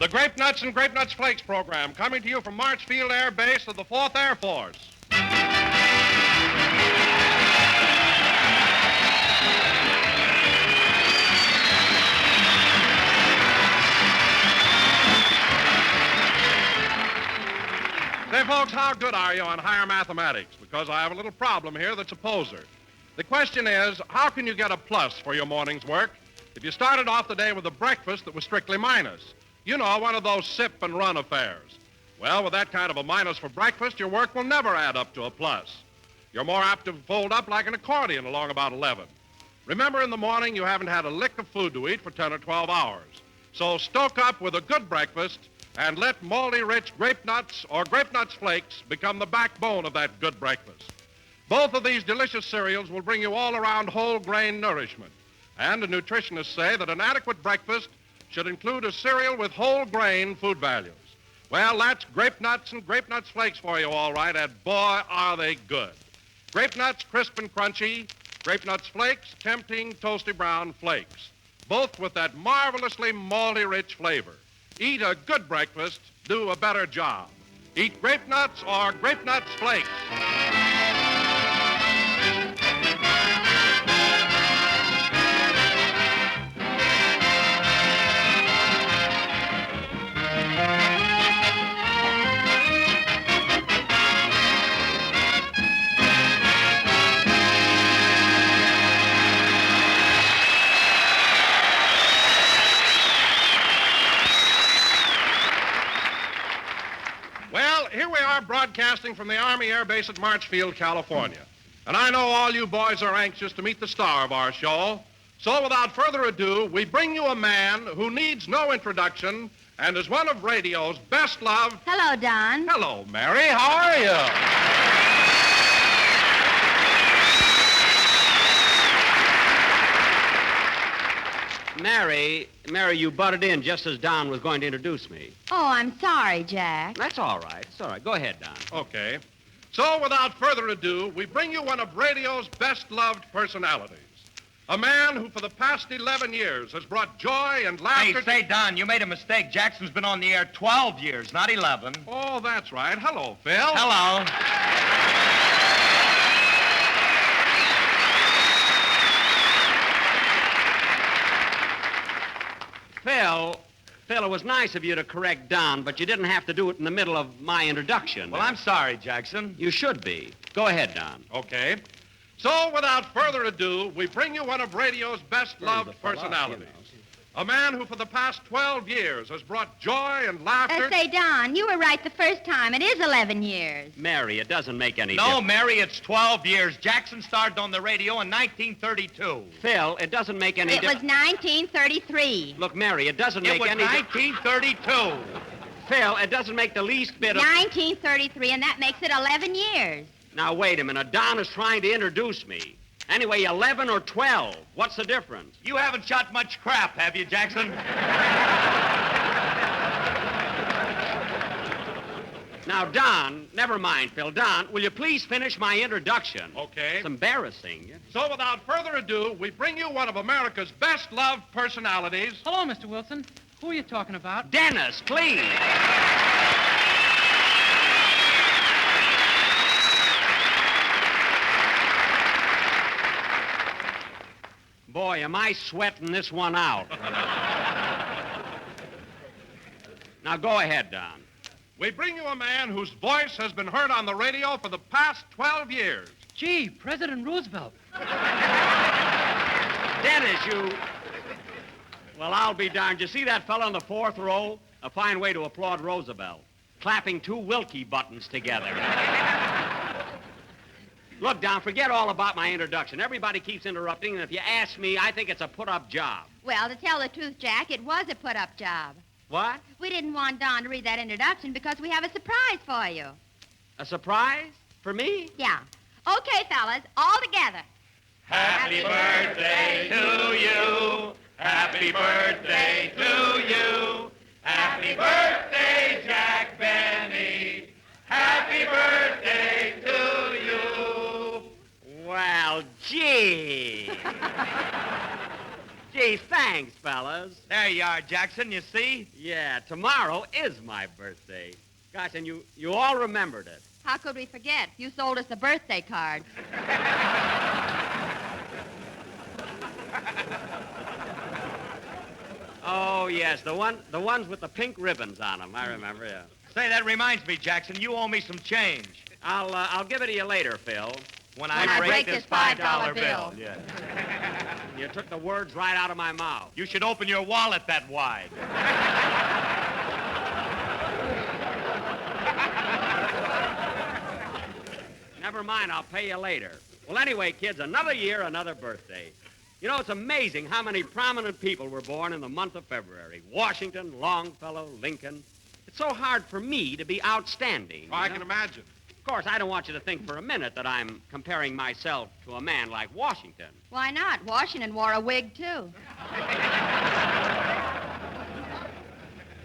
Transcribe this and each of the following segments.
The Grape-Nuts and Grape-Nuts Flakes program, coming to you from Marchfield Air Base of the 4th Air Force. Say, folks, how good are you on higher mathematics? Because I have a little problem here that's a poser. The question is, how can you get a plus for your morning's work if you started off the day with a breakfast that was strictly minus? You know, one of those sip and run affairs. Well, with that kind of a minus for breakfast, your work will never add up to a plus. You're more apt to fold up like an accordion along about 11. Remember, in the morning, you haven't had a lick of food to eat for 10 or 12 hours. So stoke up with a good breakfast and let malty-rich Grape-Nuts or Grape-Nuts Flakes become the backbone of that good breakfast. Both of these delicious cereals will bring you all-around whole-grain nourishment. And the nutritionists say that an adequate breakfast should include a cereal with whole-grain food values. Well, that's Grape-Nuts and Grape-Nuts Flakes for you, all right, and boy, are they good. Grape-Nuts, crisp and crunchy. Grape-Nuts Flakes, tempting, toasty brown flakes. Both with that marvelously malty-rich flavor. Eat a good breakfast, do a better job. Eat Grape-Nuts or Grape-Nuts Flakes. Here we are broadcasting from the Army Air Base at Marchfield, California. And I know all you boys are anxious to meet the star of our show. So without further ado, we bring you a man who needs no introduction and is one of radio's best loved... Hello, Don. Hello, Mary. How are you? Mary, you butted in just as Don was going to introduce me. Oh, I'm sorry, Jack. That's all right. It's all right. Go ahead, Don. Okay. So without further ado, we bring you one of radio's best-loved personalities. A man who for the past 11 years has brought joy and laughter... Hey, say, Don, you made a mistake. Jackson's been on the air 12 years, not 11. Oh, that's right. Hello, Phil. Hello. Phil, it was nice of you to correct Don, but you didn't have to do it in the middle of my introduction. Well, I'm sorry, Jackson. You should be. Go ahead, Don. Okay. So, without further ado, we bring you one of radio's best-loved personalities. A man who for the past 12 years has brought joy and laughter... Say, Don, you were right the first time. It is 11 years. Mary, it doesn't make any No, difference. Mary, it's 12 years. Jackson started on the radio in 1932. Phil, it doesn't make any It was difference. 1933. Look, Mary, it doesn't make any difference. It was 1932. Phil, it doesn't make the least bit of... 1933, and that makes it 11 years. Now, wait a minute. Don is trying to introduce me. Anyway, 11 or 12. What's the difference? You haven't shot much crap, have you, Jackson? Now, Don, never mind, Phil. Don, will you please finish my introduction? Okay. It's embarrassing. So, without further ado, we bring you one of America's best-loved personalities. Hello, Mr. Wilson. Who are you talking about? Dennis, please. Boy, am I sweating this one out. Now, go ahead, Don. We bring you a man whose voice has been heard on the radio for the past 12 years. Gee, President Roosevelt. Dennis, you... Well, I'll be darned. You see that fellow in the 4th row? A fine way to applaud Roosevelt. Clapping 2 Wilkie buttons together. Look, Don, forget all about my introduction. Everybody keeps interrupting, and if you ask me, I think it's a put-up job. Well, to tell the truth, Jack, it was a put-up job. What? We didn't want Don to read that introduction because we have a surprise for you. A surprise? For me? Yeah. Okay, fellas, all together. Happy birthday to you. Happy birthday to you. Happy birthday, Jack Benny. Happy birthday to you. Well, gee. Gee, Gee, thanks, fellas. There you are, Jackson, you see? Yeah, tomorrow is my birthday. Gosh, and you all remembered it. How could we forget? You sold us the birthday card. Oh, yes, the ones with the pink ribbons on them. I remember, yeah. Say, that reminds me, Jackson, you owe me some change. I'll give it to you later, Phil. When I break this $5 bill. Yeah. You took the words right out of my mouth. You should open your wallet that wide. Never mind, I'll pay you later. Well, anyway, kids, another year, another birthday. You know, it's amazing how many prominent people were born in the month of February. Washington, Longfellow, Lincoln. It's so hard for me to be outstanding. Oh, I can imagine. Of course, I don't want you to think for a minute that I'm comparing myself to a man like Washington. Why not? Washington wore a wig, too.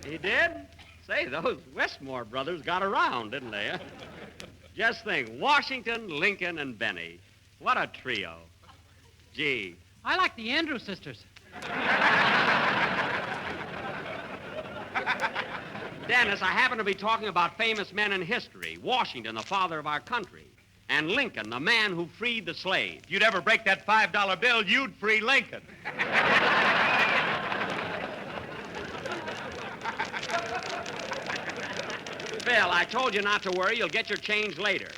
He did? Say, those Westmore brothers got around, didn't they? Huh? Just think, Washington, Lincoln, and Benny. What a trio. Gee. I like the Andrews sisters. Dennis, I happen to be talking about famous men in history. Washington, the father of our country. And Lincoln, the man who freed the slaves. If you'd ever break that $5 bill, you'd free Lincoln. Phil, I told you not to worry. You'll get your change later.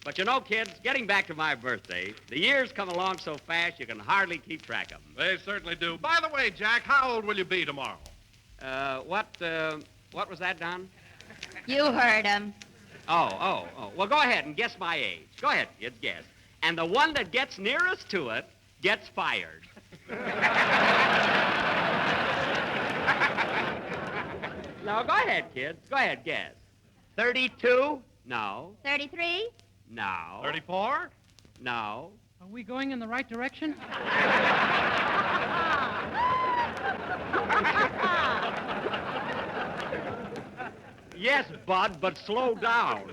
But you know, kids, getting back to my birthday, the years come along so fast you can hardly keep track of them. They certainly do. By the way, Jack, how old will you be tomorrow? What was that, Don? You heard him. Oh. Well, go ahead and guess my age. Go ahead, kids, guess. And the one that gets nearest to it gets fired. No, go ahead, kids. Go ahead, guess. 32? No. 33? No. 34? No. Are we going in the right direction? Yes, Bud, but slow down.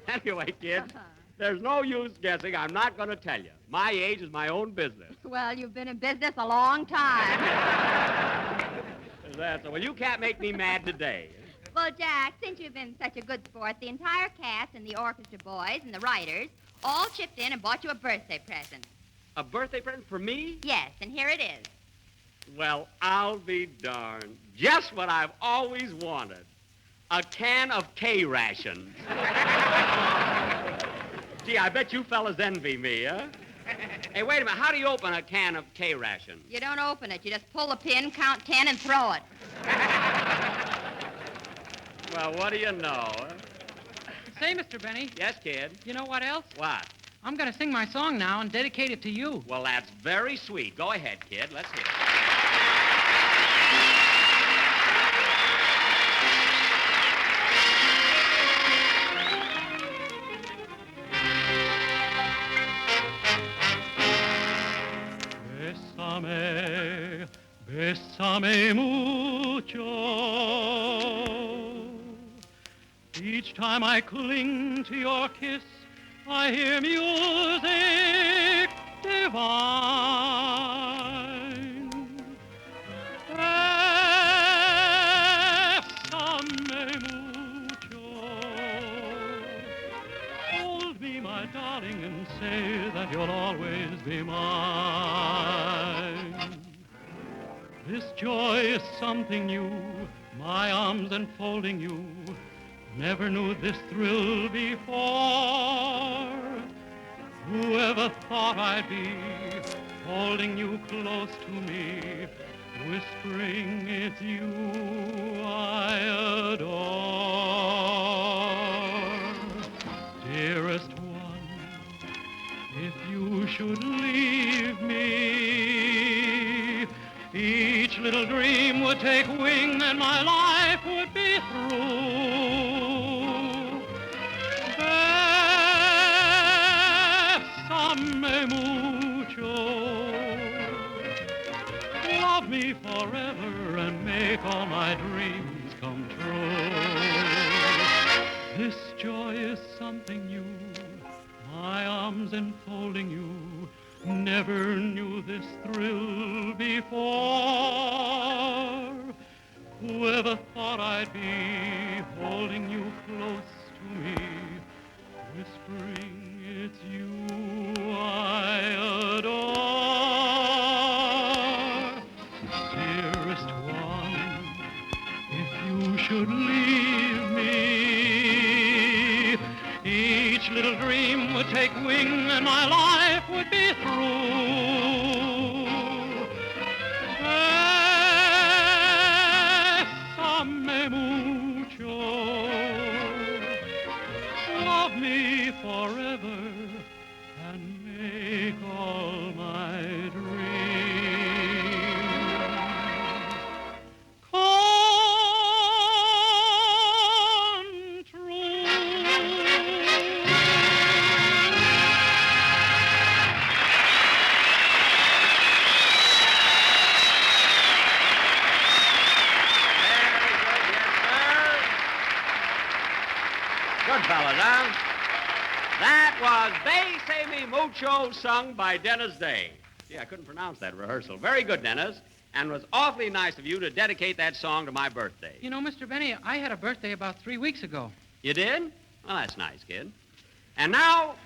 Anyway, kids, there's no use guessing. I'm not going to tell you. My age is my own business. Well, you've been in business a long time. Is that so? Well, you can't make me mad today. Well, Jack, since you've been such a good sport, the entire cast and the orchestra boys and the writers all chipped in and bought you a birthday present. A birthday present for me? Yes, and here it is. Well, I'll be darned. Just what I've always wanted. A can of K-rations. Gee, I bet you fellas envy me, huh? Hey, wait a minute. How do you open a can of K-rations? You don't open it. You just pull the pin, count 10, and throw it. Well, what do you know? Huh? Say, Mr. Benny, Yes, kid? you know what else? What? I'm going to sing my song now and dedicate it to you. Well, that's very sweet. Go ahead, kid. Let's hear it. Bésame, bésame mucho. Each time I cling to your kiss, I hear music divine. Bésame mucho. Hold me, my darling, and say that you'll always be mine. This joy is something new, my arms enfolding you. Never knew this thrill before. Whoever thought I'd be holding you close to me, whispering it's you I adore. Dearest one, if you should leave me, each little dream would take wing and my life would be through. Bésame mucho. Love me forever and make all my dreams come true. This joy is something new, my arms enfolding you. Never knew this thrill before. Whoever thought I'd be holding you close to me, whispering it's you I adore. Dearest one, if you should leave me, each little dream would take wing and my life would be through. Bésame mucho, love me forever and make all my dreams come true. Good fellas, huh? That was Bésame Mucho, sung by Dennis Day. Gee, I couldn't pronounce that rehearsal. Very good, Dennis. And it was awfully nice of you to dedicate that song to my birthday. You know, Mr. Benny, I had a birthday about 3 weeks ago. You did? Well, that's nice, kid. And now...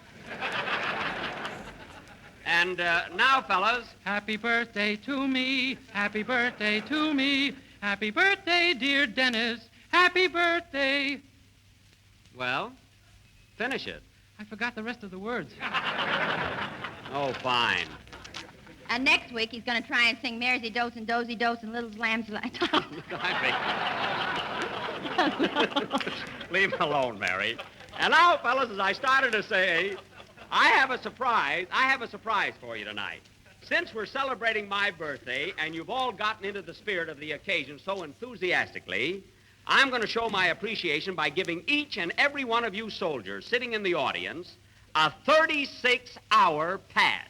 now, fellas, Happy birthday to me. Happy birthday to me. Happy birthday, dear Dennis. Happy birthday. well, finish it. I forgot the rest of the words. Oh, fine. And next week, he's going to try and sing Maresy Dose and Dozy Dose and Little Lambs Like... Leave him alone, Mary. And now, fellas, as I started to say, I have a surprise for you tonight. Since we're celebrating my birthday and you've all gotten into the spirit of the occasion so enthusiastically, I'm going to show my appreciation by giving each and every one of you soldiers sitting in the audience a 36-hour pass.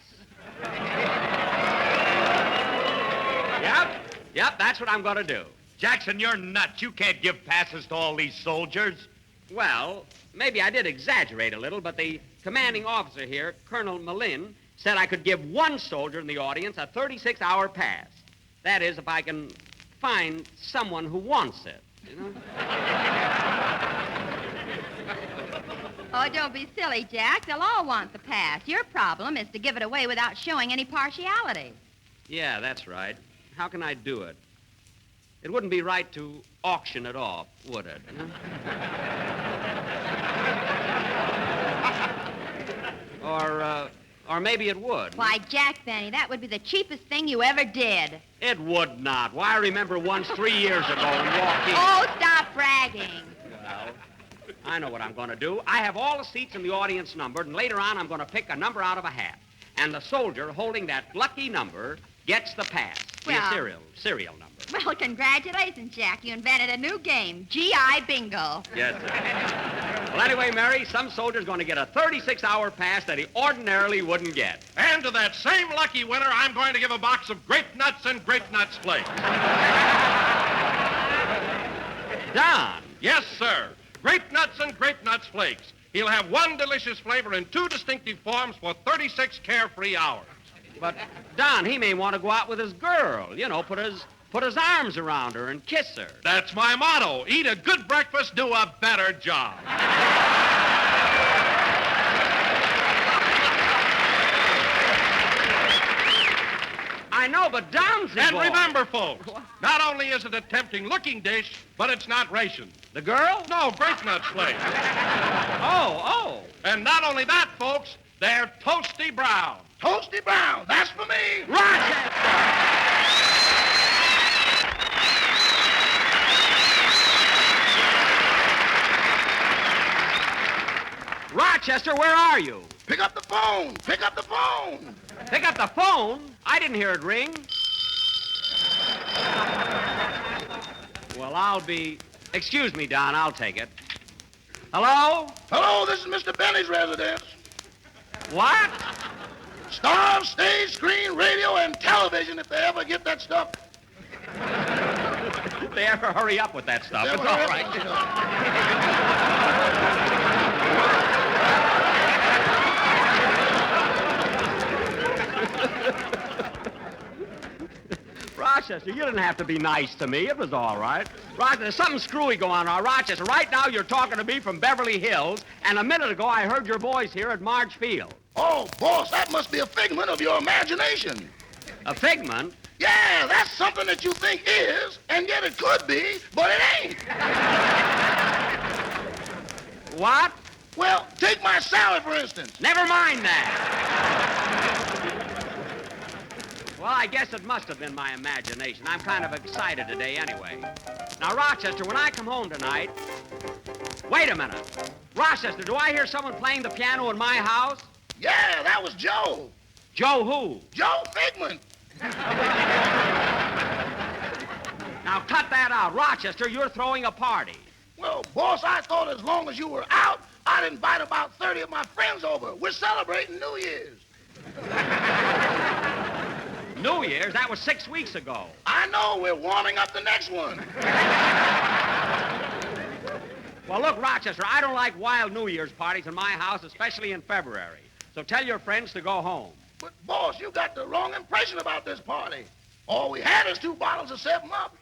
Yep, that's what I'm going to do. Jackson, you're nuts. You can't give passes to all these soldiers. Well, maybe I did exaggerate a little, but the commanding officer here, Colonel Malin, said I could give one soldier in the audience a 36-hour pass. That is, if I can find someone who wants it, you know? Oh, don't be silly, Jack. They'll all want the pass. Your problem is to give it away without showing any partiality. Yeah, that's right. How can I do it? It wouldn't be right to auction it off, would it? Or maybe it would. Why, Jack Benny, that would be the cheapest thing you ever did. It would not. Why, I remember once 3 years ago and walked in. Oh, stop bragging. Well, I know what I'm going to do. I have all the seats in the audience numbered, and later on I'm going to pick a number out of a hat. And the soldier holding that lucky number gets the pass. Well- The serial number. Well, congratulations, Jack. You invented a new game, GI Bingo. Yes, sir. Well, anyway, Mary, some soldier's going to get a 36-hour pass that he ordinarily wouldn't get. And to that same lucky winner, I'm going to give a box of Grape-Nuts and Grape-Nuts flakes. Don. Yes, sir. Grape-Nuts and Grape-Nuts flakes. He'll have one delicious flavor in two distinctive forms for 36 carefree hours. But, Don, he may want to go out with his girl. You know, put his arms around her and kiss her. That's my motto. Eat a good breakfast, do a better job. I know, but Don's the And boy. remember, folks, not only is it a tempting-looking dish, but it's not ration. The girl? No, Grape-Nuts flakes. Oh. And not only that, folks, they're toasty brown. Toasty brown, that's for me. Rochester! Rochester, where are you? Pick up the phone. Pick up the phone. Pick up the phone? I didn't hear it ring. Well, Excuse me, Don, I'll take it. Hello? Hello, this is Mr. Benny's residence. What? Star, stage, screen, radio, and television if they ever get that stuff. If they ever hurry up with that stuff, They it's ever all hurry right. up with that stuff. Rochester, you didn't have to be nice to me. It was all right. Rochester, there's something screwy going on. Rochester, right now you're talking to me from Beverly Hills, and a minute ago I heard your voice here at March Field. Oh, boss, that must be a figment of your imagination. A figment? Yeah, that's something that you think is, and yet it could be, but it ain't. What? Well, take my salad, for instance. Never mind that. Well, I guess it must have been my imagination. I'm kind of excited today anyway. Now, Rochester, when I come home tonight... Wait a minute. Rochester, do I hear someone playing the piano in my house? Yeah, that was Joe. Joe who? Joe Figment. Now, cut that out. Rochester, you're throwing a party. Well, boss, I thought as long as you were out, I'd invite about 30 of my friends over. We're celebrating New Year's. New Year's? That was 6 weeks ago. I know. We're warming up the next one. Well, look, Rochester, I don't like wild New Year's parties in my house, especially in February. So tell your friends to go home. But, boss, you got the wrong impression about this party. All we had is 2 bottles of 7-Up.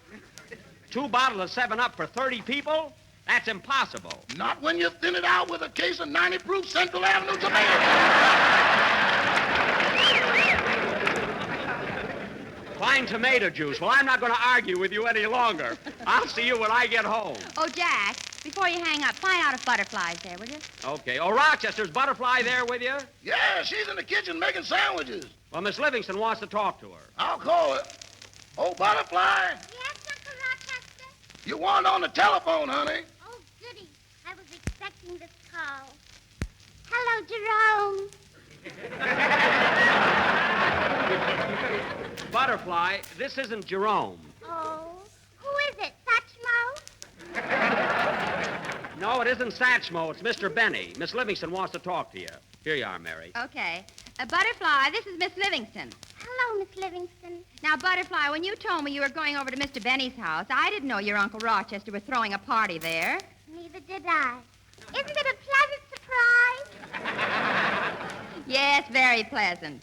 2 bottles of 7-Up for 30 people? That's impossible. Not when you thin it out with a case of 90-proof Central Avenue tomatoes. Fine tomato juice. Well, I'm not going to argue with you any longer. I'll see you when I get home. Oh, Jack, before you hang up, find out if Butterfly's there, will you? Okay. Oh, Rochester's Butterfly there with you? Yeah, she's in the kitchen making sandwiches. Well, Miss Livingston wants to talk to her. I'll call her. Oh, Butterfly, Yes, Uncle Rochester? you weren't on the telephone, honey. Oh, goody. I was expecting this call. Hello, Jerome. Butterfly, this isn't Jerome. Oh, who is it, Satchmo? No, it isn't Satchmo. It's Mr. Benny. Miss Livingston wants to talk to you. Here you are, Mary. Okay. Butterfly, this is Miss Livingston. Hello, Miss Livingston. Now, Butterfly, when you told me you were going over to Mr. Benny's house, I didn't know your Uncle Rochester was throwing a party there. Neither did I. Isn't it a pleasant surprise? Yes, very pleasant.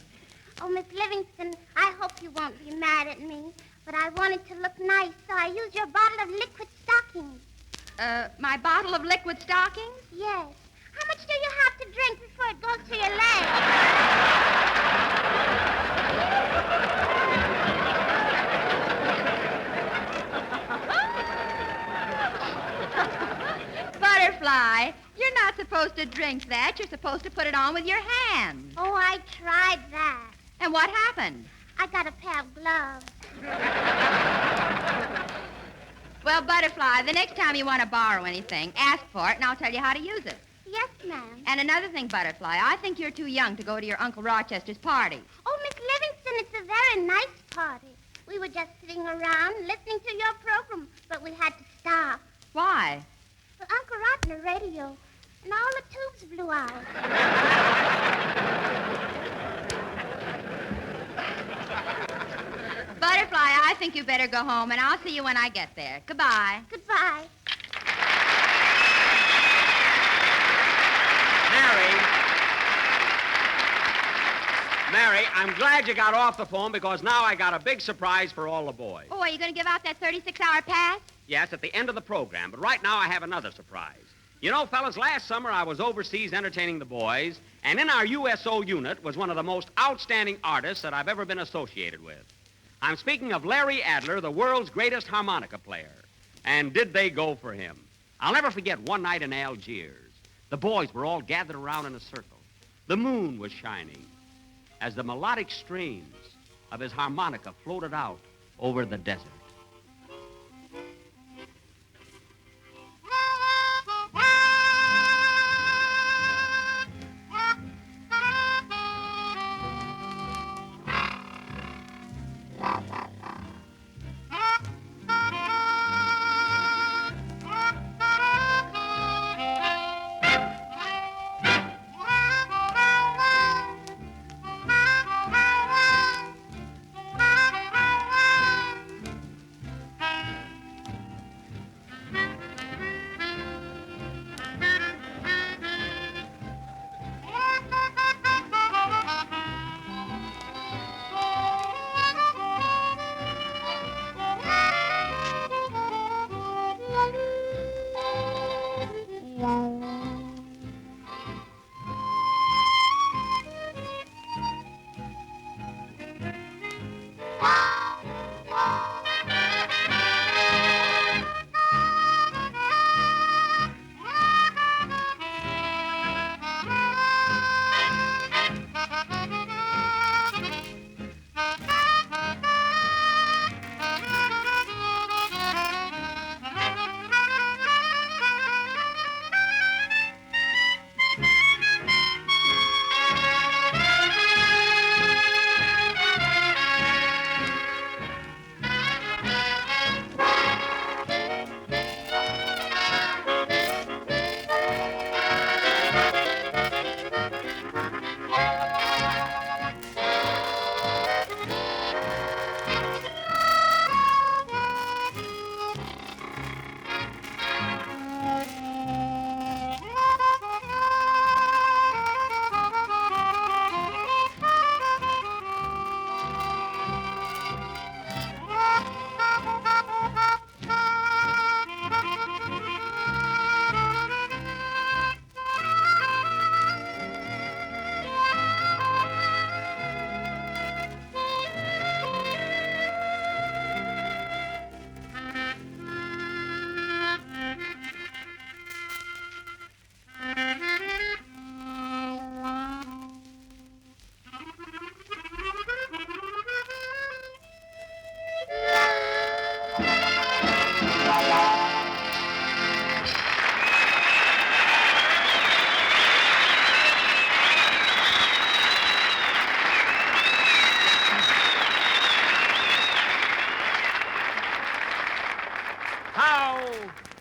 Oh, Miss Livingston, I hope you won't be mad at me, but I wanted to look nice, so I used your bottle of liquid stockings. My bottle of liquid stockings? Yes. How much do you have to drink before it goes to your leg? Butterfly, you're not supposed to drink that. You're supposed to put it on with your hands. Oh, I tried that. And what happened? I got a pair of gloves. Well, Butterfly, the next time you want to borrow anything, ask for it, and I'll tell you how to use it. Yes, ma'am. And another thing, Butterfly, I think you're too young to go to your Uncle Rochester's party. Oh, Miss Livingston, it's a very nice party. We were just sitting around listening to your program, but we had to stop. Why? Well, Uncle Rod on the radio, and all the tubes blew out. Butterfly, I think you better go home, and I'll see you when I get there. Goodbye. Goodbye. Mary, I'm glad you got off the phone because now I got a big surprise for all the boys. Oh, are you going to give out that 36-hour pass? Yes, at the end of the program, but right now I have another surprise. You know, fellas, last summer I was overseas entertaining the boys, and in our USO unit was one of the most outstanding artists that I've ever been associated with. I'm speaking of Larry Adler, the world's greatest harmonica player. And did they go for him? I'll never forget one night in Algiers. The boys were all gathered around in a circle. The moon was shining as the melodic strains of his harmonica floated out over the desert.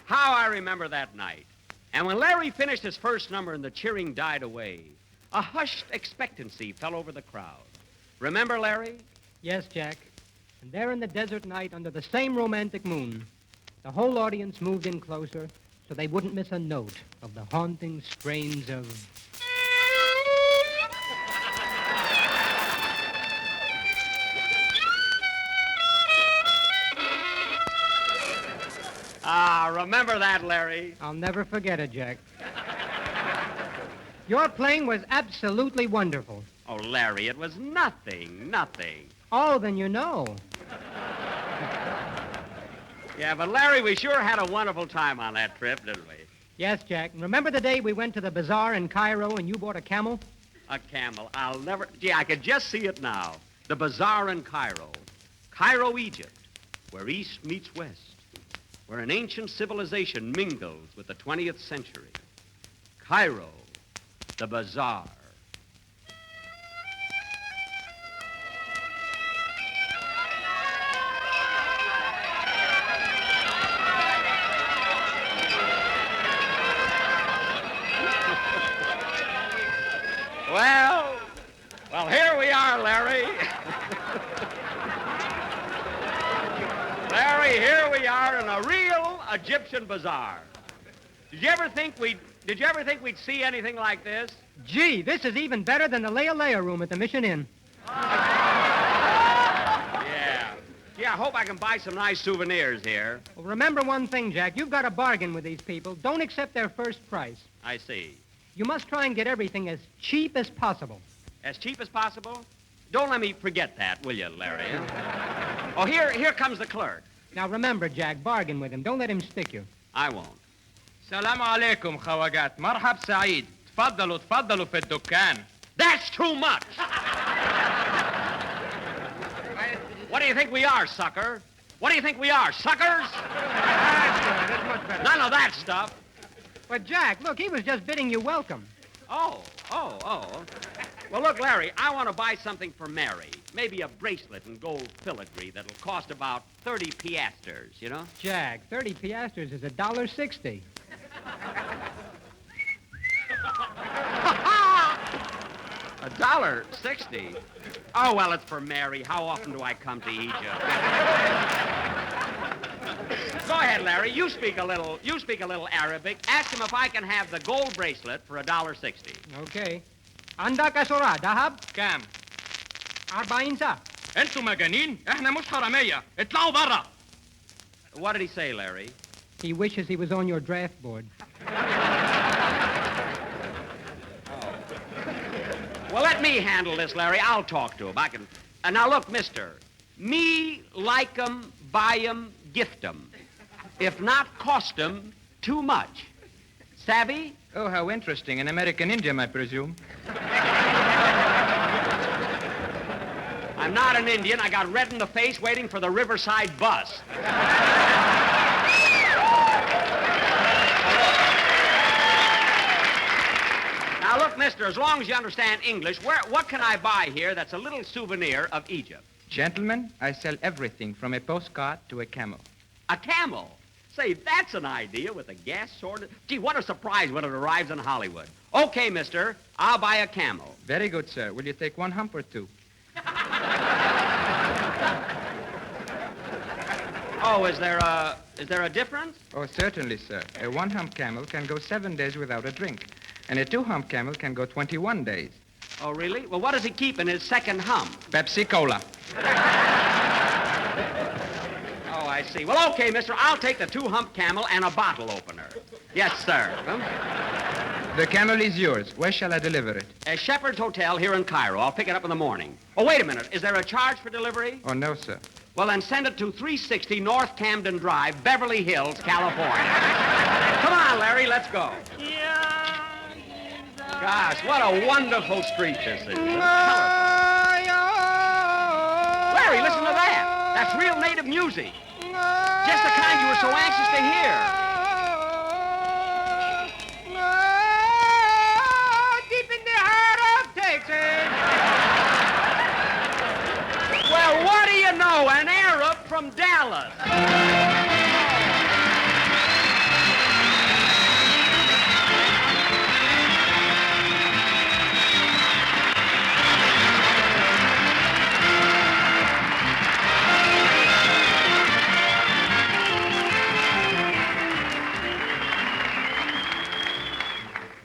How I remember that night. And when Larry finished his first number and the cheering died away, a hushed expectancy fell over the crowd. Remember, Larry? Yes, Jack. And there in the desert night, under the same romantic moon, the whole audience moved in closer so they wouldn't miss a note of the haunting strains of... Remember that, Larry? I'll never forget it, Jack. Your playing was absolutely wonderful. Oh, Larry, it was nothing. Oh, then you know. Yeah, but Larry, we sure had a wonderful time on that trip, didn't we? Yes, Jack. Remember the day we went to the bazaar in Cairo and you bought a camel? A camel. I'll never... Gee, I could just see it now. The bazaar in Cairo. Cairo, Egypt, where East meets West. Where an ancient civilization mingles with the 20th century. Cairo, the bazaar. Well, here we are, Larry. Larry, here we are in a real Egyptian bazaar. Did you ever think we'd see anything like this? Gee, this is even better than the Leia room at the Mission Inn. Yeah. Yeah, I hope I can buy some nice souvenirs here. Well, remember one thing, Jack. You've got to bargain with these people. Don't accept their first price. I see. You must try and get everything as cheap as possible. As cheap as possible? Don't let me forget that, will you, Larry? Oh, here comes the clerk. Now remember, Jack, bargain with him. Don't let him stick you. I won't. السلام عليكم خواجات مرحب سعيد تفضلوا في الدكان. That's too much! What do you think we are, sucker? What do you think we are, suckers? That's much better. None of that stuff. But, Jack, look, he was just bidding you welcome. Oh. Well, look, Larry, I want to buy something for Mary. Maybe a bracelet in gold filigree that'll cost about 30 piastres, you know? Jack, 30 piastres is $1.60. $1.60? Oh, well, it's for Mary. How often do I come to Egypt? Go ahead, Larry. You speak a little Arabic. Ask him if I can have the gold bracelet for $1.60. Okay. عندك أسرة ذهب؟ كام؟ 40 ساعة. انتوا مجانين؟ احنا مش حرامية. اطلعوا برا. What did he say, Larry? He wishes he was on your draft board. Well, let me handle this, Larry. I'll talk to him. I can. Now, look, mister. Me like 'em, buy 'em, gift 'em. If not cost 'em too much. Savvy? Oh, how interesting. An American Indian, I presume. I'm not an Indian. I got red in the face waiting for the Riverside bus. Now, look, mister, as long as you understand English, what can I buy here that's a little souvenir of Egypt? Gentlemen, I sell everything from a postcard to a camel. A camel? Say, that's an idea with a gas sword. Gee, what a surprise when it arrives in Hollywood. Okay, mister, I'll buy a camel. Very good, sir. Will you take one hump or two? Oh, is there a difference? Oh, certainly, sir. A one-hump camel can go 7 days without a drink, and a two-hump camel can go 21 days. Oh, really? Well, what does he keep in his second hump? Pepsi Cola. Oh, I see. Well, okay, mister, I'll take the two-hump camel and a bottle opener. Yes, sir. The camel is yours. Where shall I deliver it? At Shepherd's Hotel here in Cairo. I'll pick it up in the morning. Oh, wait a minute. Is there a charge for delivery? Oh, no, sir. Well, then send it to 360 North Camden Drive, Beverly Hills, California. Come on, Larry, let's go. Gosh, what a wonderful street this is. Larry, listen to that. That's real native music. Just the kind you were so anxious to hear. Deep in the heart of Texas. Well, what do you know? An Arab from Dallas.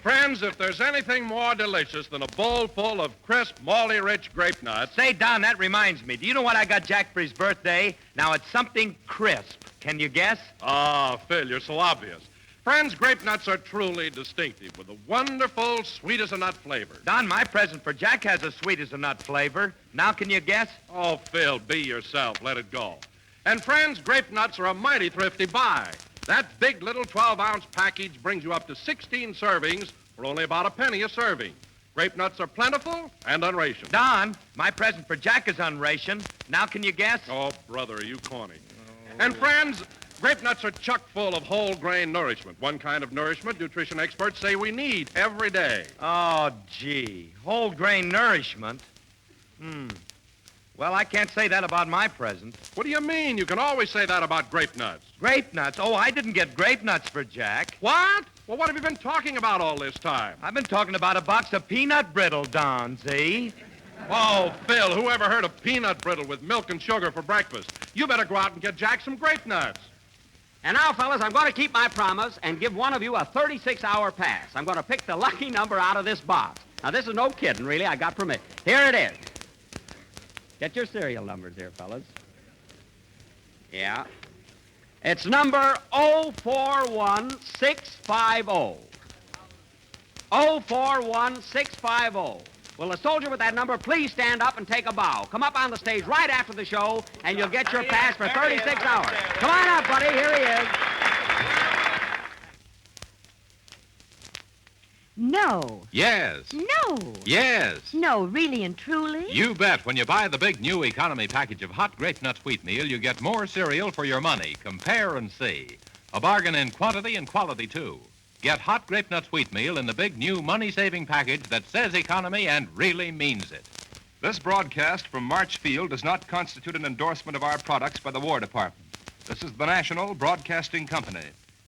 Friends, if there's anything more delicious than a bowl full of crisp, malty-rich grape nuts... Say, Don, that reminds me. Do you know what I got Jack for his birthday? Now, it's something crisp. Can you guess? Ah, Phil, you're so obvious. Friends, grape nuts are truly distinctive with a wonderful sweet-as-a-nut flavor. Don, my present for Jack has a sweet-as-a-nut flavor. Now, can you guess? Oh, Phil, be yourself. Let it go. And friends, grape nuts are a mighty thrifty buy. That big little 12-ounce package brings you up to 16 servings for only about a penny a serving. Grape nuts are plentiful and unrationed. Don, my present for Jack is unrationed. Now, can you guess? Oh, brother, are you corny? And friends, grape nuts are chock full of whole grain nourishment. One kind of nourishment nutrition experts say we need every day. Oh, gee. Whole grain nourishment? Well, I can't say that about my present. What do you mean? You can always say that about grape nuts. Grape nuts? Oh, I didn't get grape nuts for Jack. What? Well, what have you been talking about all this time? I've been talking about a box of peanut brittle, Don, see? Oh, Phil, who ever heard of peanut brittle with milk and sugar for breakfast? You better go out and get Jack some grape nuts. And now, fellas, I'm going to keep my promise and give one of you a 36-hour pass. I'm going to pick the lucky number out of this box. Now, this is no kidding, really. I got permission. Here it is. Get your serial numbers here, fellas. Yeah. It's number 041650. 041650. Will the soldier with that number please stand up and take a bow? Come up on the stage right after the show, and you'll get your pass for 36 hours. Come on up, buddy. Here he is. No. Yes. No. Yes. No, really and truly? You bet. When you buy the big new economy package of hot Grape-Nuts wheatmeal, you get more cereal for your money. Compare and see. A bargain in quantity and quality, too. Get hot Grape-Nuts wheatmeal in the big new money-saving package that says economy and really means it. This broadcast from March Field does not constitute an endorsement of our products by the War Department. This is the National Broadcasting Company.